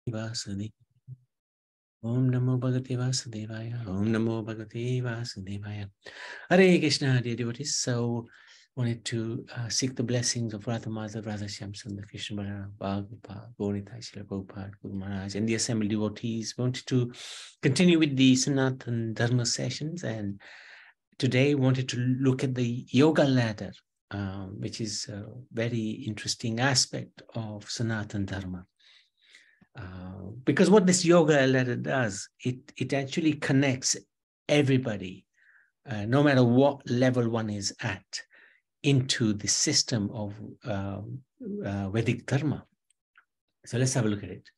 Vasudevaya. Om Namo Bhagavate Vasudevaya. Om Namo Bhagavate Vasudevaya. Hare Krishna, dear devotees. So, wanted to seek the blessings of Radha Madhava, Radha Shyam Sundar, Krishna Balaram, Bhagavad, Gauritai, Srila Prabhupada, Guru Maharaj, and the assembled devotees. Wanted to continue with the Sanatana Dharma sessions, and today wanted to look at the yoga ladder, which is a very interesting aspect of Sanatana Dharma. Because what this yoga ladder does, it actually connects everybody, no matter what level one is at, into the system of Vedic Dharma. So let's have a look at it.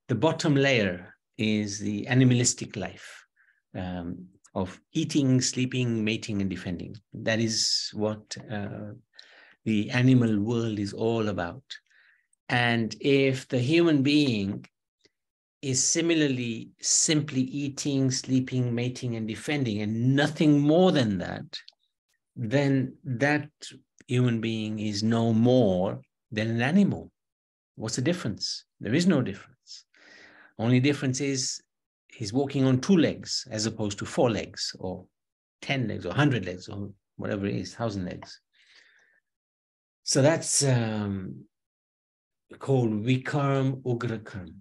The bottom layer is the animalistic life of eating, sleeping, mating, and defending. That is what the animal world is all about. And if the human being is similarly simply eating, sleeping, mating, and defending, and nothing more than that, then that human being is no more than an animal. What's the difference? There is no difference. Only difference is he's walking on 2 legs as opposed to 4 legs, or 10 legs, or 100 legs, or whatever it is, 1,000 legs. So that's called Vikarm Ugrakarm.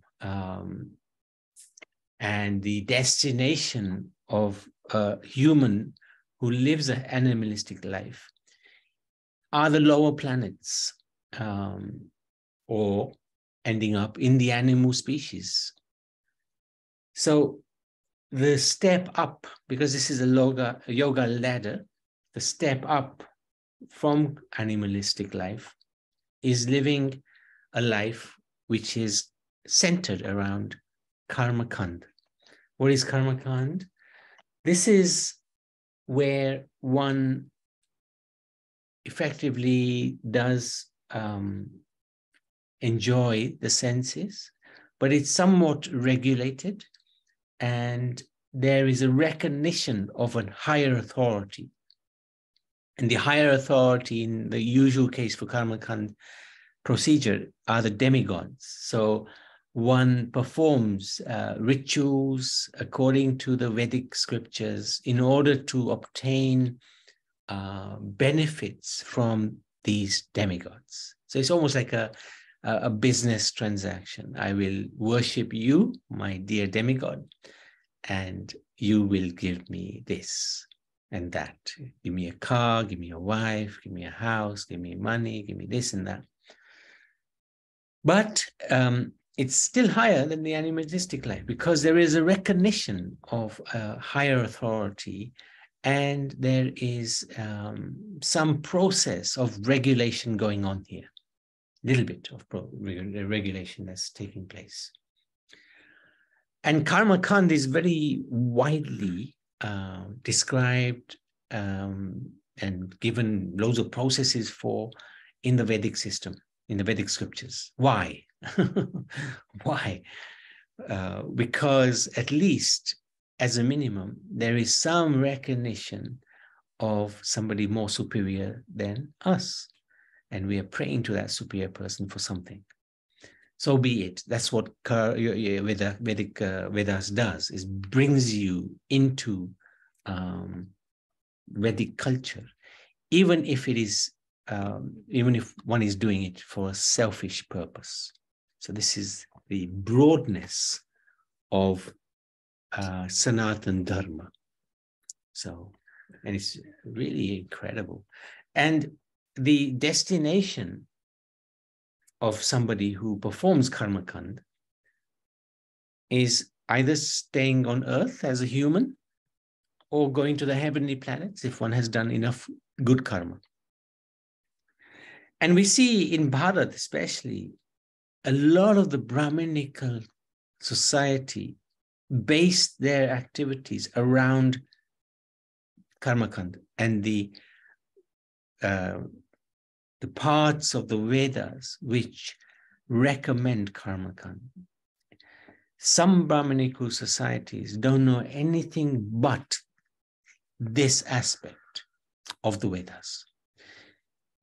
And the destination of a human who lives an animalistic life are the lower planets, or ending up in the animal species. So the step up, because this is a yoga ladder, the step up from animalistic life is living a life which is centered around karma kand. What is karma kand? This is where one effectively does enjoy the senses, but it's somewhat regulated, and there is a recognition of a higher authority. And the higher authority in the usual case for karma kand procedure are the demigods. So one performs rituals according to the Vedic scriptures in order to obtain benefits from these demigods. So it's almost like a business transaction. I will worship you, my dear demigod, and you will give me this and that. Give me a car, give me a wife, give me a house, give me money, give me this and that. But it's still higher than the animalistic life because there is a recognition of a higher authority, and there is some process of regulation going on here. A little bit of regulation that's taking place. And karma kand is very widely described and given loads of processes for in the Vedic system, in the Vedic scriptures. Why? Why? Because at least as a minimum, there is some recognition of somebody more superior than us. And we are praying to that superior person for something. So be it. That's what Vedic Vedas does, is brings you into Vedic culture, even if it is, even if one is doing it for a selfish purpose. So this is the broadness of Sanatana Dharma. So, and it's really incredible. And the destination of somebody who performs karma kand is either staying on earth as a human or going to the heavenly planets if one has done enough good karma. And we see in Bharat especially, a lot of the Brahminical society based their activities around karma kand and the parts of the Vedas which recommend karma kand. Some Brahminical societies don't know anything but this aspect of the Vedas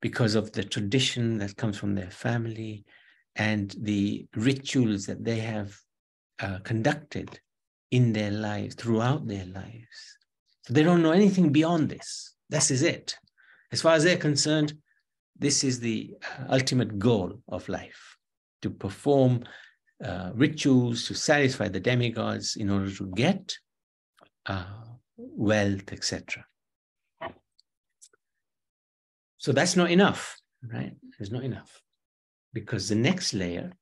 because of the tradition that comes from their family and the rituals that they have conducted in their lives, throughout their lives. So they don't know anything beyond this. This is it. As far as they're concerned, this is the ultimate goal of life, to perform rituals to satisfy the demigods in order to get wealth, etc. So that's not enough, right? It's not enough, because the next layer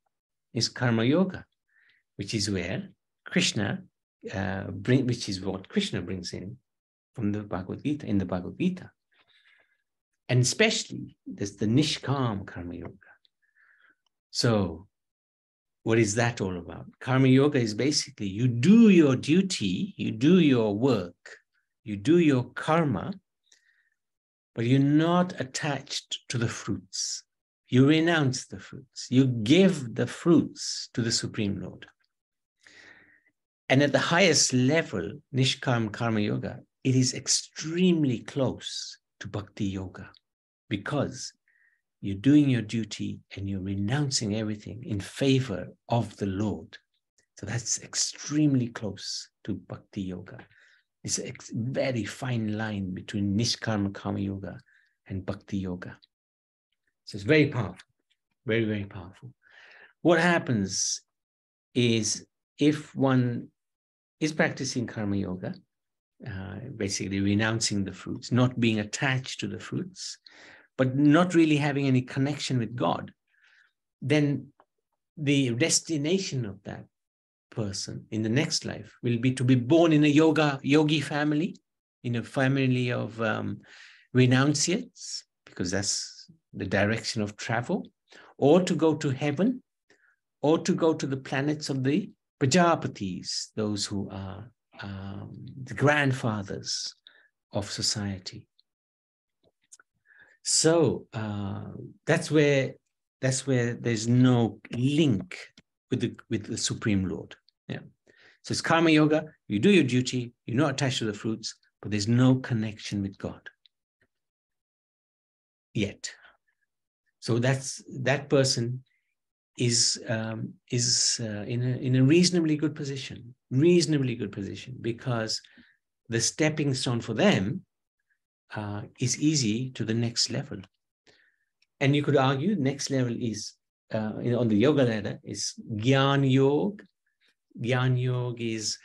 is karma yoga, which is where Krishna which is what Krishna brings in from the Bhagavad Gita, in the Bhagavad Gita. And especially there's the Nishkam Karma Yoga. So what is that all about? Karma Yoga is basically you do your duty, you do your work, you do your karma, but you're not attached to the fruits. You renounce the fruits. You give the fruits to the Supreme Lord. And at the highest level, Nishkam Karma Yoga, it is extremely close to Bhakti Yoga, because you're doing your duty and you're renouncing everything in favor of the Lord. So that's extremely close to Bhakti Yoga. It's a very fine line between Nishkama Karma Yoga and Bhakti Yoga. So it's very powerful, very, very powerful. What happens is, if one is practicing Karma Yoga, basically renouncing the fruits, not being attached to the fruits, but not really having any connection with God, then the destination of that person in the next life will be to be born in a yogi family, in a family of renunciates, because that's the direction of travel, or to go to heaven, or to go to the planets of the Prajapatis, those who are the grandfathers of society. So that's where there's no link with the Supreme Lord. Yeah. So it's Karma Yoga. You do your duty. You're not attached to the fruits, but there's no connection with God yet. So that person is in a reasonably good position, because the stepping stone for them is easy to the next level. And you could argue next level is on the yoga ladder is Gyan Yoga. Gyan Yoga is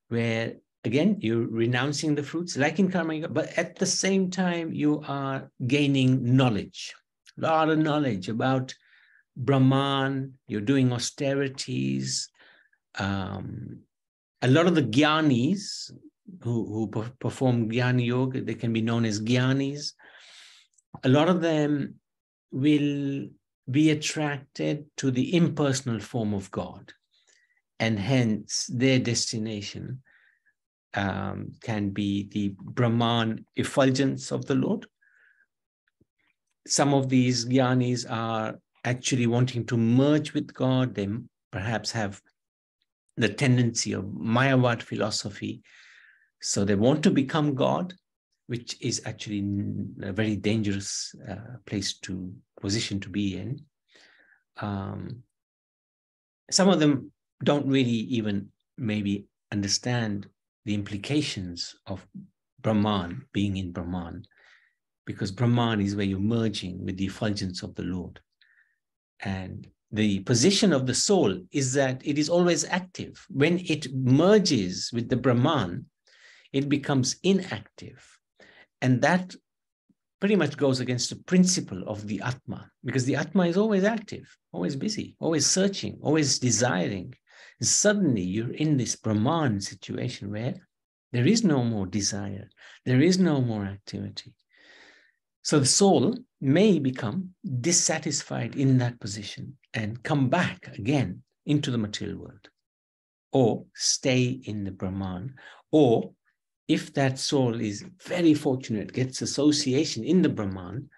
where, again, you're renouncing the fruits, like in Karma Yoga, but at the same time, you are gaining knowledge, a lot of knowledge about Brahman. You're doing austerities. A lot of the Gyanis who perform Jnana Yoga, they can be known as Gyanis. A lot of them will be attracted to the impersonal form of God, and hence their destination can be the Brahman effulgence of the Lord. Some of these Gyanis are actually wanting to merge with God. They perhaps have the tendency of Mayavad philosophy. So they want to become God, which is actually a very dangerous position to be in. Some of them don't really even maybe understand the implications of Brahman, being in Brahman, because Brahman is where you're merging with the effulgence of the Lord. And the position of the soul is that it is always active. When it merges with the Brahman, it becomes inactive. And that pretty much goes against the principle of the Atma, because the Atma is always active, always busy, always searching, always desiring. And suddenly you're in this Brahman situation where there is no more desire, there is no more activity. So the soul may become dissatisfied in that position and come back again into the material world, or stay in the Brahman, or if that soul is very fortunate, gets association in the Brahman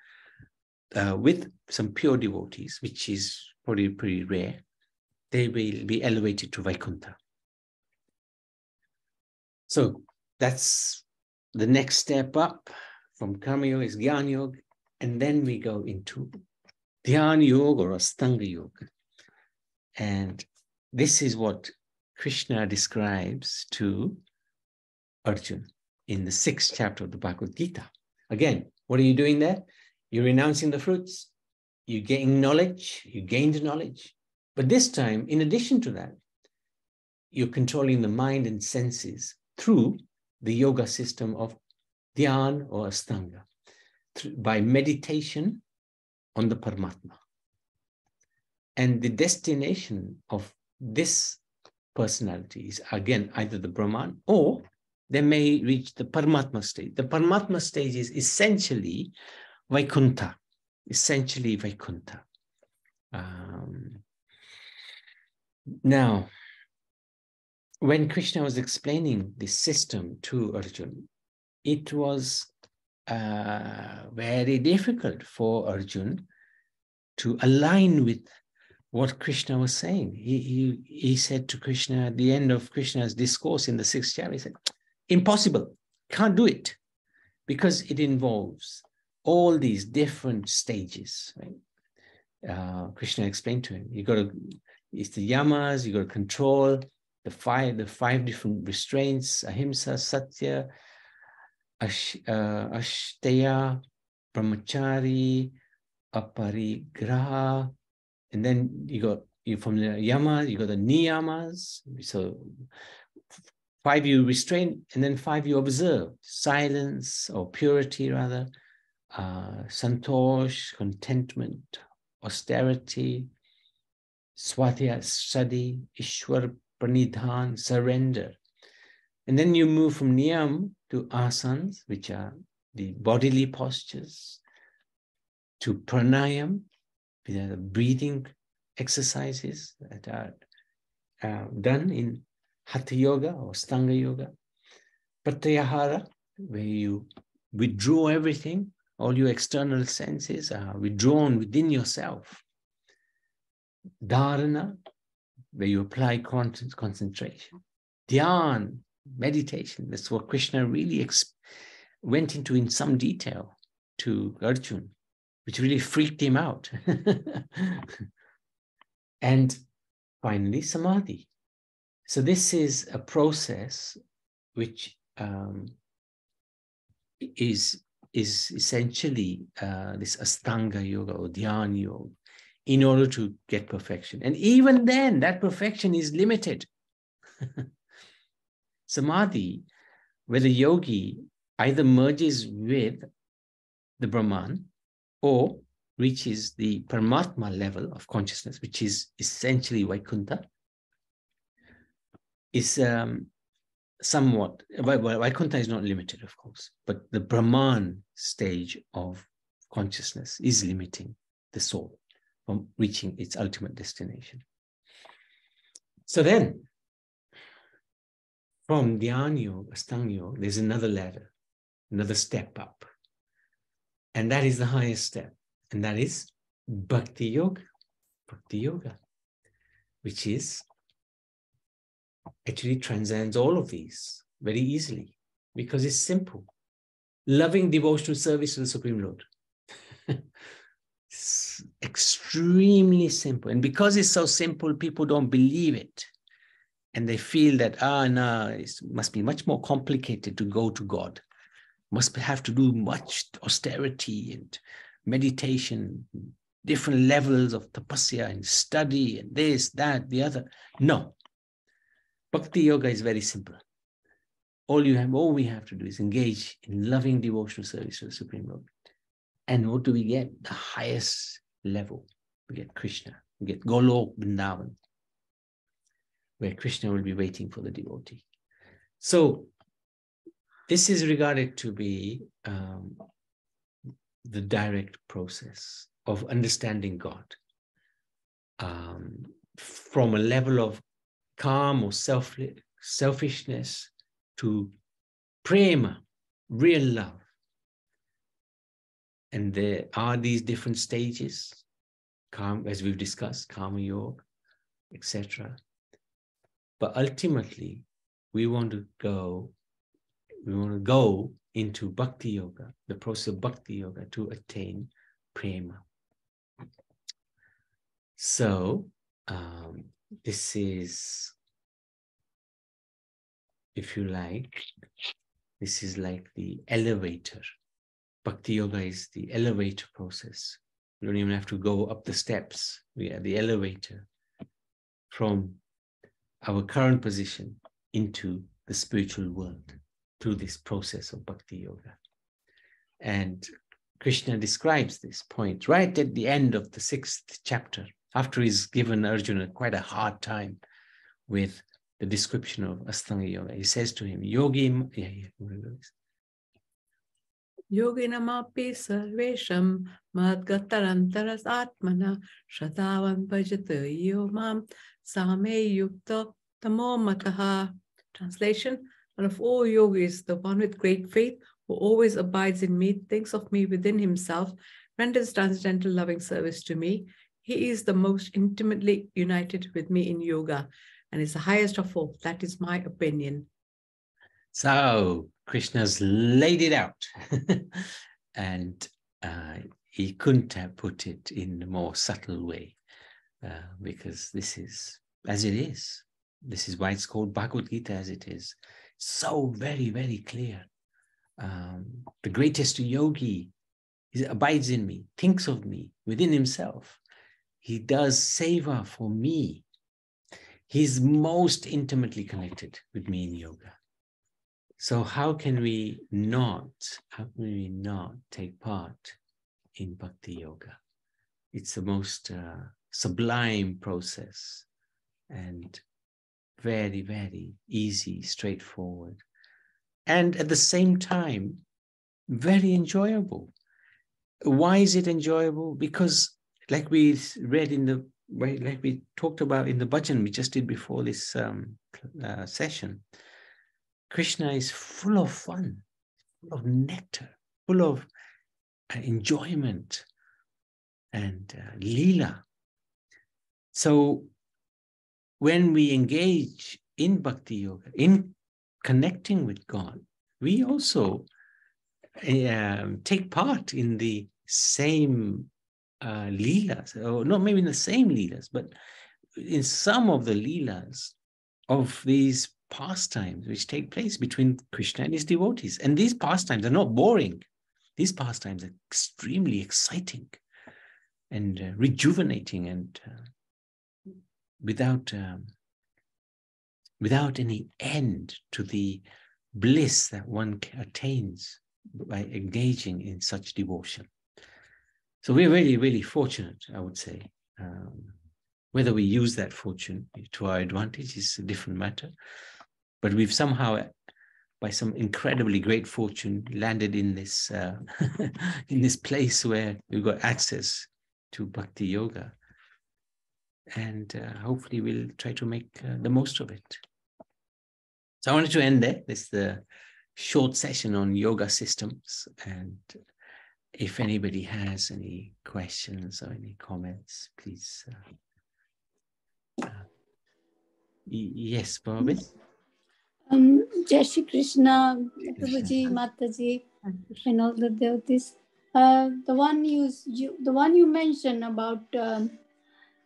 with some pure devotees, which is probably pretty rare, they will be elevated to Vaikuntha. So that's the next step up from Karma Yoga is Jnana Yoga, and then we go into Dhyana Yoga or Astanga Yoga. And this is what Krishna describes to Arjuna in the 6th chapter of the Bhagavad Gita. Again, what are you doing there? You're renouncing the fruits. You gain knowledge. You gained knowledge. But this time, in addition to that, you're controlling the mind and senses through the yoga system of dhyan or astanga, by meditation on the Paramatma. And the destination of this personality is, again, either the Brahman, or they may reach the Paramatma stage. The Paramatma stage is essentially Vaikuntha, Now, when Krishna was explaining this system to Arjuna, it was very difficult for Arjuna to align with what Krishna was saying. He said to Krishna at the end of Krishna's discourse in the 6th chapter, he said, impossible, can't do it, because it involves all these different stages. Right? Krishna explained to him, it's the yamas, you got to control the five different restraints: ahimsa, satya, ashteya, brahmachari, aparigraha. And then you from the yamas, you got the niyamas. So 5 you restrain, and then 5 you observe: silence, or purity rather, santosh, contentment, austerity, swadhyaya, study, ishwar pranidhan, surrender. And then you move from niyam to asanas, which are the bodily postures, to pranayam, the breathing exercises that are done in hatha yoga or stanga yoga. Pratyahara, where you withdraw everything, all your external senses are withdrawn within yourself. Dharana, where you apply concentration. Dhyan, meditation. That's what Krishna really went into in some detail to Arjuna, which really freaked him out. And finally, samadhi. So this is a process which is essentially this Astanga yoga or Dhyan yoga, in order to get perfection. And even then, that perfection is limited. Samadhi, where the yogi either merges with the Brahman or reaches the Paramatma level of consciousness, which is essentially Vaikuntha, is somewhat, well, Vaikuntha is not limited, of course, but the Brahman stage of consciousness is limiting the soul from reaching its ultimate destination. So then, from Dhyan Yoga, Astanga Yoga, there's another ladder, another step up. And that is the highest step. And that is Bhakti Yoga. Bhakti Yoga, which is actually transcends all of these very easily, because it's simple. Loving devotional service to the Supreme Lord. It's extremely simple. And because it's so simple, people don't believe it. And they feel that, no, it must be much more complicated to go to God. Must have to do much austerity and meditation, different levels of tapasya and study and this, that, the other. No. Bhakti Yoga is very simple. All we have to do is engage in loving devotional service to the Supreme Lord. And what do we get? The highest level. We get Krishna. We get Golok Vrindavan, where Krishna will be waiting for the devotee. So this is regarded to be the direct process of understanding God from a level of calm or selfishness to prema, real love. And there are these different stages, as we've discussed, Karma Yoga, etc. But ultimately, we want to go into Bhakti Yoga, the process of Bhakti Yoga, to attain prema. So This is, if you like, this is like the elevator. Bhakti yoga is the elevator process. You don't even have to go up the steps. We are the elevator from our current position into the spiritual world through this process of bhakti yoga. And Krishna describes this point right at the end of the 6th chapter, after he's given Arjuna quite a hard time with the description of Astanga yoga. He says to him, Yogi, Yoginamapi sarvesham madgatarantaras atmana shadavan bhajata yomam same yukta tamo mataha. Translation: and of all yogis, the one with great faith, who always abides in me, thinks of me within himself, renders transcendental loving service to me. He is the most intimately united with me in yoga and is the highest of all. That is my opinion. So Krishna's laid it out. And he couldn't have put it in a more subtle way, because this is as it is. This is why it's called Bhagavad Gita as it is. So very, very clear. The greatest yogi abides in me, thinks of me within himself. He does seva for me. He's most intimately connected with me in yoga. So how can we not take part in bhakti yoga? It's the most sublime process and very, very easy, straightforward. And at the same time, very enjoyable. Why is it enjoyable? Because like we read like we talked about in the bhajan we just did before this session, Krishna is full of fun, full of nectar, full of enjoyment and leela. So when we engage in bhakti yoga, in connecting with God, we also take part in the same leelas, or not maybe in the same leelas, but in some of the leelas of these pastimes which take place between Krishna and his devotees. And these pastimes are not boring. These pastimes are extremely exciting and rejuvenating, and without any end to the bliss that one attains by engaging in such devotion. So we're really, really fortunate, I would say. Whether we use that fortune to our advantage is a different matter. But we've somehow, by some incredibly great fortune, landed in this in this place where we've got access to bhakti yoga. And hopefully we'll try to make the most of it. So I wanted to end there. This is the short session on yoga systems. And if anybody has any questions or any comments, please. Yes, Bobby. Jai Shri Krishna, Prabhuji, Mataji, and all the devotees. The one you mentioned about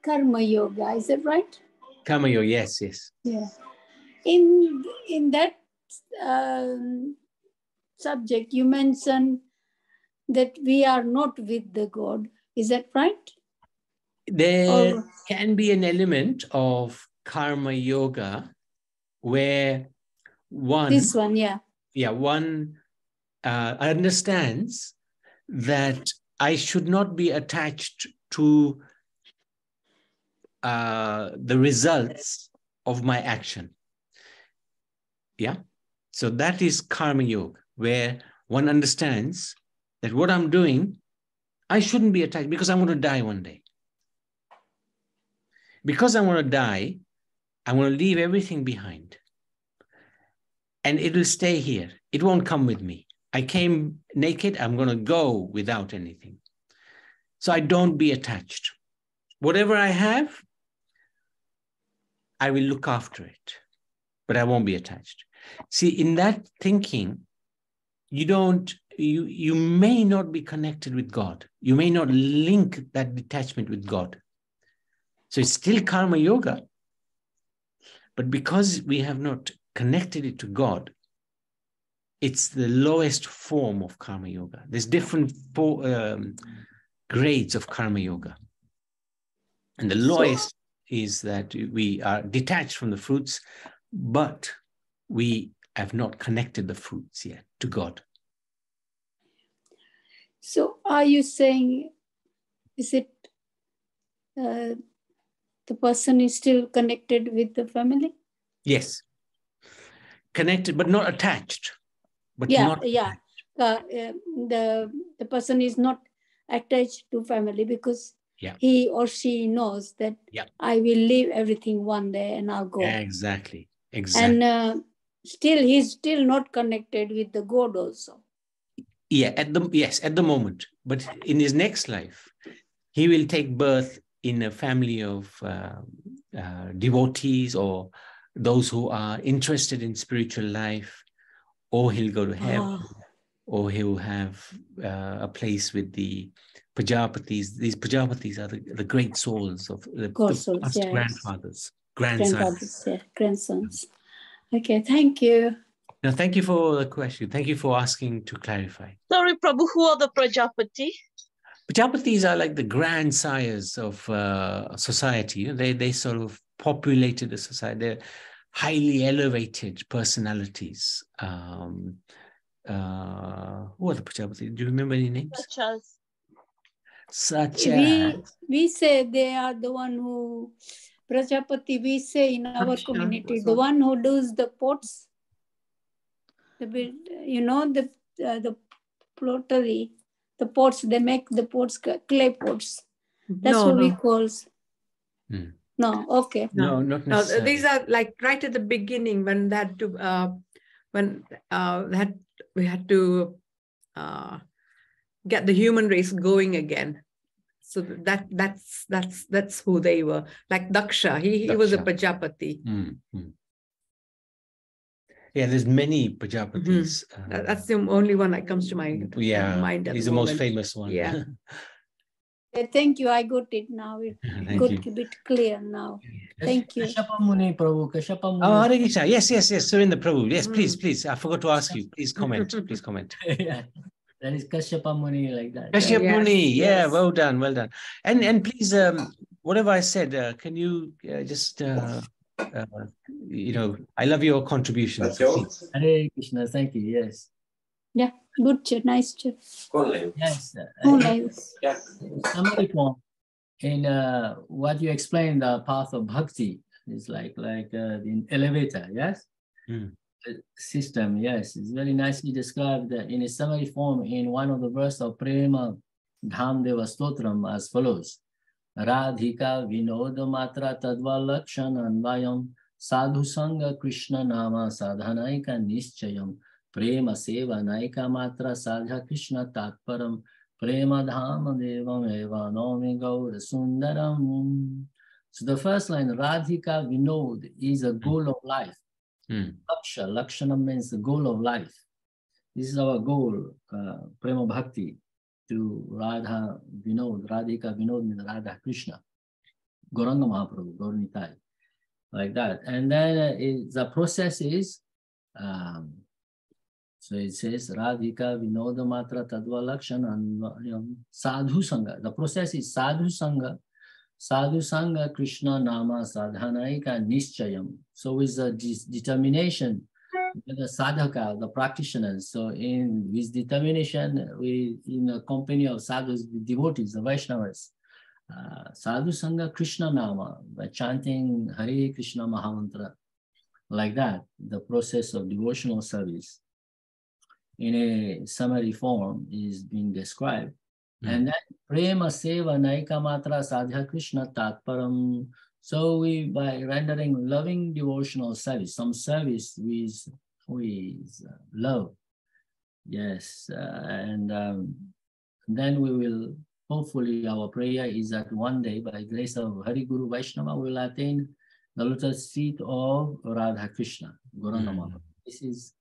karma yoga, is that right? Karma yoga, yes. Yeah. In that subject, you mentioned that we are not with the God. Is that right? There can be an element of karma yoga where one understands that I should not be attached to the results of my action. Yeah. So that is karma yoga, where one understands that what I'm doing, I shouldn't be attached, because I'm going to die one day. Because I'm going to die, I'm going to leave everything behind. And it will stay here. It won't come with me. I came naked, I'm going to go without anything. So I don't be attached. Whatever I have, I will look after it, but I won't be attached. See, in that thinking, you may not be connected with God. You may not link that detachment with God. So it's still karma yoga, but because we have not connected it to God, it's the lowest form of karma yoga. There's different grades of karma yoga. And the lowest is that we are detached from the fruits, but we have not connected the fruits yet to God. So are you saying, is it the person is still connected with the family? Yes. Connected, but not attached. But Yeah, not yeah. The person is not attached to family because he or she knows that I will leave everything one day and I'll go. Exactly. Exactly. And still, he's still not connected with the God also. Yeah, at the moment. But in his next life, he will take birth in a family of devotees or those who are interested in spiritual life, or he'll go to heaven, or he'll have a place with the Prajapatis. These Prajapatis are the great souls of the past grandfathers, grandsons. Grandsons. Okay, thank you. Now, thank you for the question. Thank you for asking to clarify. Sorry, Prabhu, who are the Prajapati? Prajapatis are like the grandsires of society. They sort of populated the society. They're highly elevated personalities. Who are the Prajapatis? Do you remember any names? Such as? We say they are the one who, Prajapati, we say in our community, the one who does the pots, the pottery, the pots, they make the pots, clay pots. That's what we call. No, okay. No, not necessarily. These are like right at the beginning when that we had to get the human race going again. So that's who they were. Like Daksha, he was a Prajapati. Yeah, there's many Prajapatis. That's the only one that comes to my mind at he's the most moment. famous one. Yeah. Thank you. I got it now. It got a bit clear now. Thank you. Kashyapa Muni, Prabhu. Kashyapa Muni. Oh, Hare Krishna. Yes, Surendra Prabhu. Yes, please. I forgot to ask you. Please comment. Please comment. Yeah. That is Kashyapa Muni, like that. Kashyap Muni. Yeah, yes. well done. And please, whatever I said, can you just, I love your contributions. So Hare Krishna, thank you. Yes. Yeah, good chat, nice chat. Yes. Nice. Summary form in what you explained, the path of bhakti is like the elevator. Yes. System. Yes, it's very nicely described in a summary form in one of the verses of Prema Dhamdeva Stotram as follows: Radhika Vinoda Matra Tadva Lakshana Anvayam Sadhu Sangha Krishna Nama Sadhanaika Nischayam Prema Seva Naika Matra Sadha Krishna Tatparam Prema Dhama Devam Eva Nomi Gaur Sundaram. So the first line, Radhika Vinod, is a goal of life. Lakshana means the goal of life. This is our goal, Prema Bhakti, to Radha Vinod. Radhika Vinod means Radha Krishna. Gauranga Mahaprabhu, Gauranitai, like that. And then the process is, so it says, Radhika Vinoda Matra Tadva Lakshana Sadhu Sangha. The process is Sadhu Sangha. Sadhu Sangha Krishna Nama Sadhanaika Nischayam. So with the determination, the sadhaka, the practitioners. So with determination, in the company of sadhus, the devotees, the Vaishnavas, Sadhu Sangha Krishna Nama, by chanting Hare Krishna Mahamantra, like that, the process of devotional service in a summary form is being described. And then Prema Seva Naika Matra Sadhya Krishna Tatparam. So by rendering loving devotional service, some service with love, yes, and then we will, hopefully our prayer is that one day by grace of Hari Guru Vaishnava we will attain the lotus feet of Radha Krishna, Gauranga Mahaprabhu. This is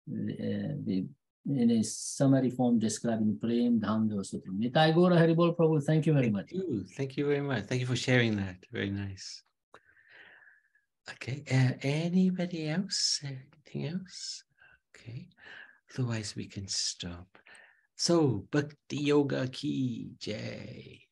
the in a summary form describing Prem Dham Deva Sutram. Nitai Gaura Haribol Prabhu, thank you very much. Thank you very much. Thank you for sharing that. Very nice. Okay, anybody else? Anything else? Okay, otherwise we can stop. So, Bhakti Yoga Ki Jai.